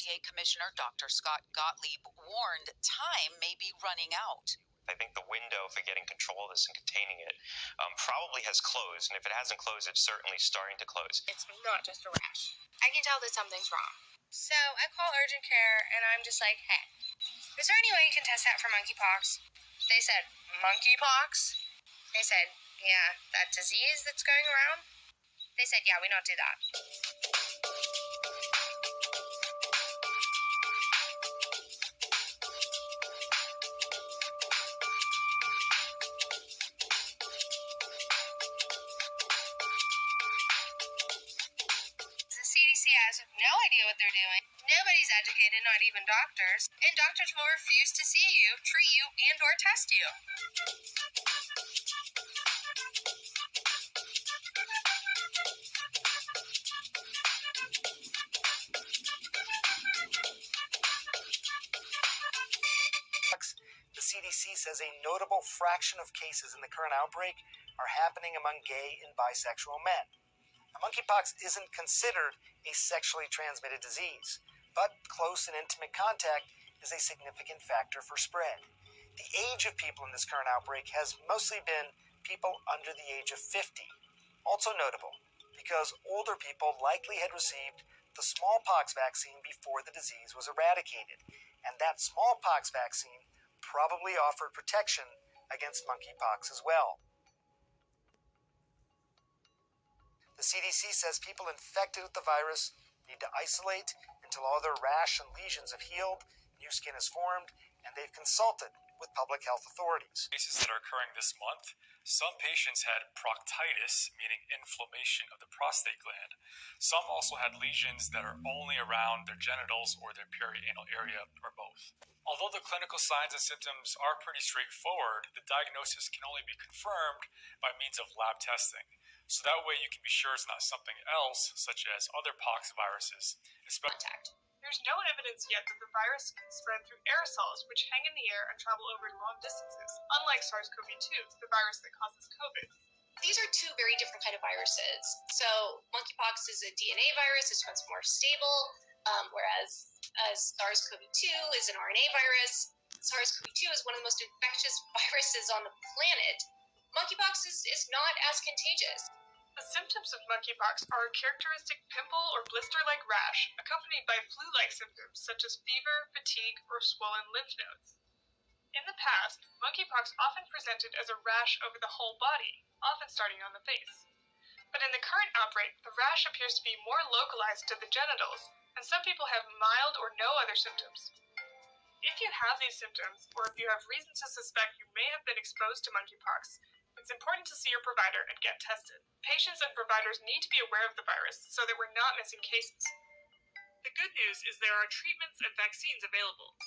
FDA Commissioner Dr. Scott Gottlieb warned time may be running out. I think the window for getting control of this and containing it probably has closed, and if it hasn't closed, it's certainly starting to close. It's not just a rash. I can tell that something's wrong. So I call urgent care, and I'm just like, hey, is there any way you can test that for monkeypox? They said, monkeypox? They said, yeah, that disease that's going around? They said, yeah, we don't do that. The CDC has no idea what they're doing. Nobody's educated, not even doctors. And doctors will refuse to see you, treat you, and or test you. The CDC says a notable fraction of cases in the current outbreak are happening among gay and bisexual men. Now, monkeypox isn't considered a sexually transmitted disease, but close and intimate contact is a significant factor for spread. The age of people in this current outbreak has mostly been people under the age of 50. Also notable, because older people likely had received the smallpox vaccine before the disease was eradicated, and that smallpox vaccine probably offered protection against monkeypox as well. The CDC says people infected with the virus need to isolate until all their rash and lesions have healed, new skin is formed, and they've consulted with public health authorities. Cases that are occurring this month, some patients had proctitis, meaning inflammation of the prostate gland. Some also had lesions that are only around their genitals or their perianal area, or both. Although the clinical signs and symptoms are pretty straightforward, the diagnosis can only be confirmed by means of lab testing. So that way you can be sure it's not something else, such as other pox viruses. Contact. There's no evidence yet that the virus can spread through aerosols, which hang in the air and travel over long distances, unlike SARS-CoV-2, the virus that causes COVID. These are two very different kind of viruses. So monkeypox is a DNA virus. This one's more stable, whereas SARS-CoV-2 is an RNA virus. SARS-CoV-2 is one of the most infectious viruses on the planet. Monkeypox is not as contagious. The symptoms of monkeypox are a characteristic pimple or blister-like rash, accompanied by flu-like symptoms such as fever, fatigue, or swollen lymph nodes. In the past, monkeypox often presented as a rash over the whole body, often starting on the face. But in the current outbreak, the rash appears to be more localized to the genitals, and some people have mild or no other symptoms. If you have these symptoms, or if you have reason to suspect you may have been exposed to monkeypox, it's important to see your provider and get tested. Patients and providers need to be aware of the virus so that we're not missing cases. The good news is there are treatments and vaccines available.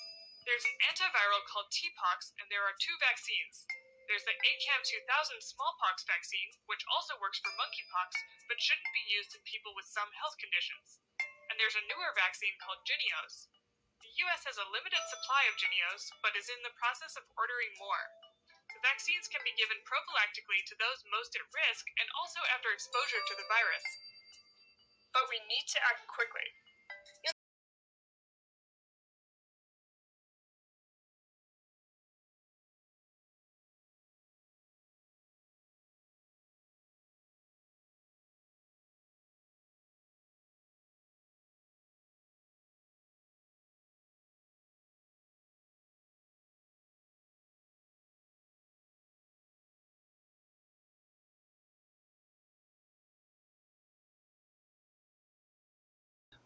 There's an antiviral called TPOX, and there are 2 vaccines. There's the ACAM2000 smallpox vaccine, which also works for monkeypox, but shouldn't be used in people with some health conditions. And there's a newer vaccine called Jynneos. The U.S. has a limited supply of Jynneos, but is in the process of ordering more. The vaccines can be given prophylactically to those most at risk and also after exposure to the virus. But we need to act quickly.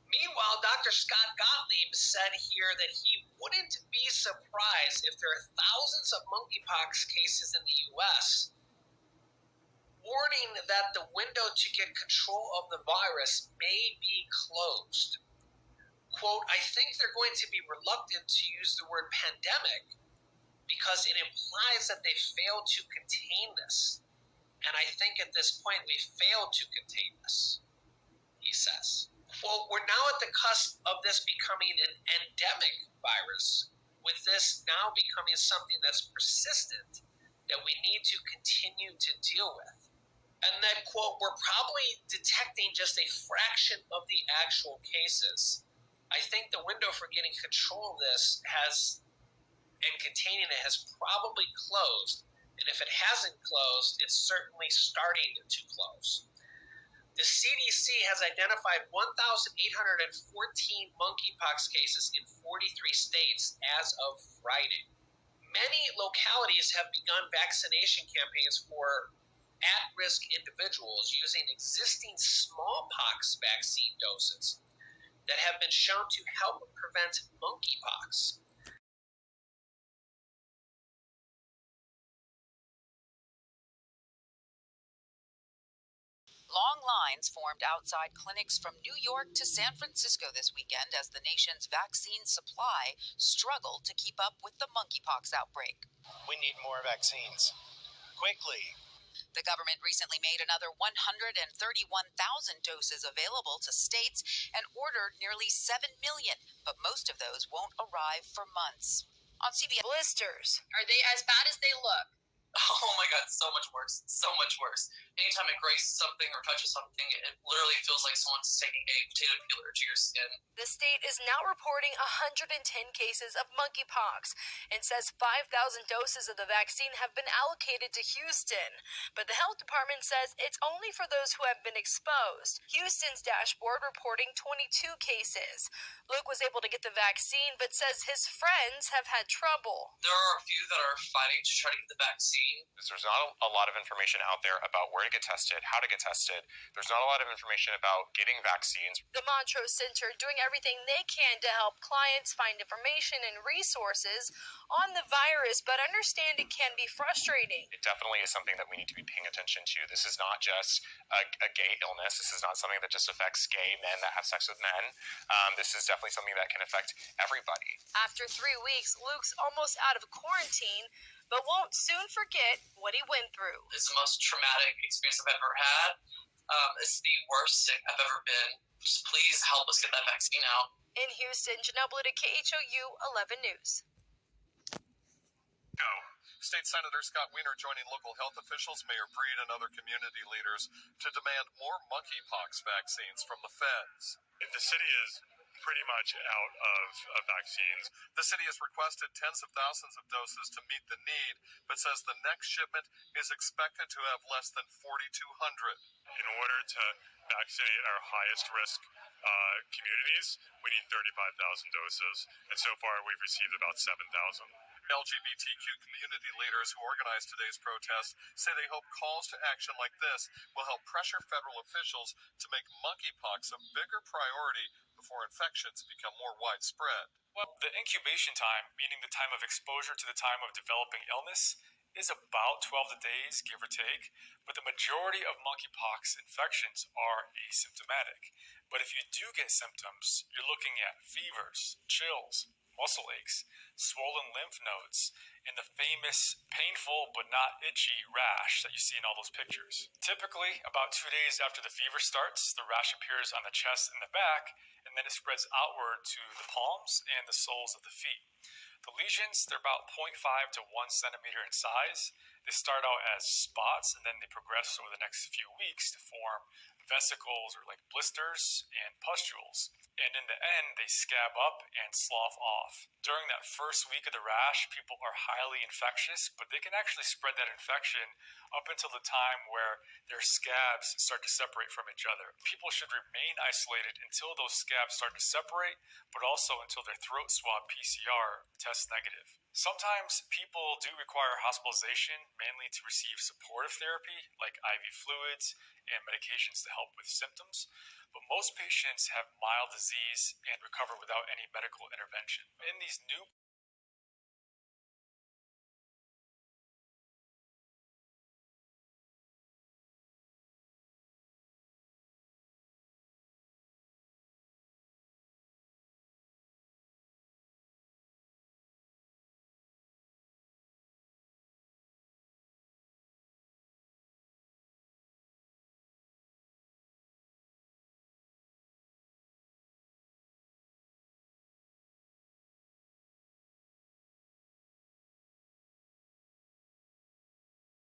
Meanwhile, Dr. Scott Gottlieb said here that he wouldn't be surprised if there are thousands of monkeypox cases in the U.S., warning that the window to get control of the virus may be closed. Quote, I think they're going to be reluctant to use the word pandemic because it implies that they failed to contain this. And I think at this point we failed to contain this, he says. Quote, we're now at the cusp of this becoming an endemic virus, with this now becoming something that's persistent that we need to continue to deal with. And that, quote, we're probably detecting just a fraction of the actual cases. I think the window for getting control of this and containing it has probably closed. And if it hasn't closed, it's certainly starting to close. The CDC has identified 1,814 monkeypox cases in 43 states as of Friday. Many localities have begun vaccination campaigns for at-risk individuals using existing smallpox vaccine doses that have been shown to help prevent monkeypox. Long lines formed outside clinics from New York to San Francisco this weekend as the nation's vaccine supply struggled to keep up with the monkeypox outbreak. We need more vaccines. Quickly. The government recently made another 131,000 doses available to states and ordered nearly 7 million, but most of those won't arrive for months. On CBS, blisters. Are they as bad as they look? Oh my god, so much worse. So much worse. Anytime it grazes something or touches something, it literally feels like someone's taking a potato peeler to your skin. The state is now reporting 110 cases of monkeypox and says 5,000 doses of the vaccine have been allocated to Houston. But the health department says it's only for those who have been exposed. Houston's dashboard reporting 22 cases. Luke was able to get the vaccine, but says his friends have had trouble. There are a few that are fighting to try to get the vaccine. There's not a lot of information out there about where to get tested, how to get tested. There's not a lot of information about getting vaccines. The Montrose Center doing everything they can to help clients find information and resources on the virus, but understand it can be frustrating. It definitely is something that we need to be paying attention to. This is not just a gay illness. This is not something that just affects gay men that have sex with men. This is definitely something that can affect everybody. After 3 weeks, Luke's almost out of quarantine, but won't soon forget what he went through. It's the most traumatic experience I've ever had. It's the worst sick I've ever been. Just please help us get that vaccine out. In Houston, Janelle Blue to KHOU 11 News. State Senator Scott Wiener joining local health officials, Mayor Breed, and other community leaders to demand more monkeypox vaccines from the feds. The city is pretty much out of vaccines. The city has requested tens of thousands of doses to meet the need, but says the next shipment is expected to have less than 4,200. In order to vaccinate our highest risk communities, we need 35,000 doses, and so far we've received about 7,000. LGBTQ community leaders who organized today's protest say they hope calls to action like this will help pressure federal officials to make monkeypox a bigger priority before infections become more widespread. Well, the incubation time, meaning the time of exposure to the time of developing illness, is about 12 days, give or take, but the majority of monkeypox infections are asymptomatic. But if you do get symptoms, you're looking at fevers, chills, muscle aches, swollen lymph nodes, and the famous painful but not itchy rash that you see in all those pictures. Typically, about 2 days after the fever starts, the rash appears on the chest and the back, and then it spreads outward to the palms and the soles of the feet. The lesions, they're about 0.5 to 1 centimeter in size. They start out as spots, and then they progress over the next few weeks to form vesicles or like blisters and pustules. And in the end, they scab up and slough off. During that first week of the rash, people are highly infectious, but they can actually spread that infection up until the time where their scabs start to separate from each other. People should remain isolated until those scabs start to separate, but also until their throat swab PCR tests negative. Sometimes people do require hospitalization, mainly to receive supportive therapy like IV fluids and medications to help with symptoms, but most patients have mild disease and recover without any medical intervention. In these new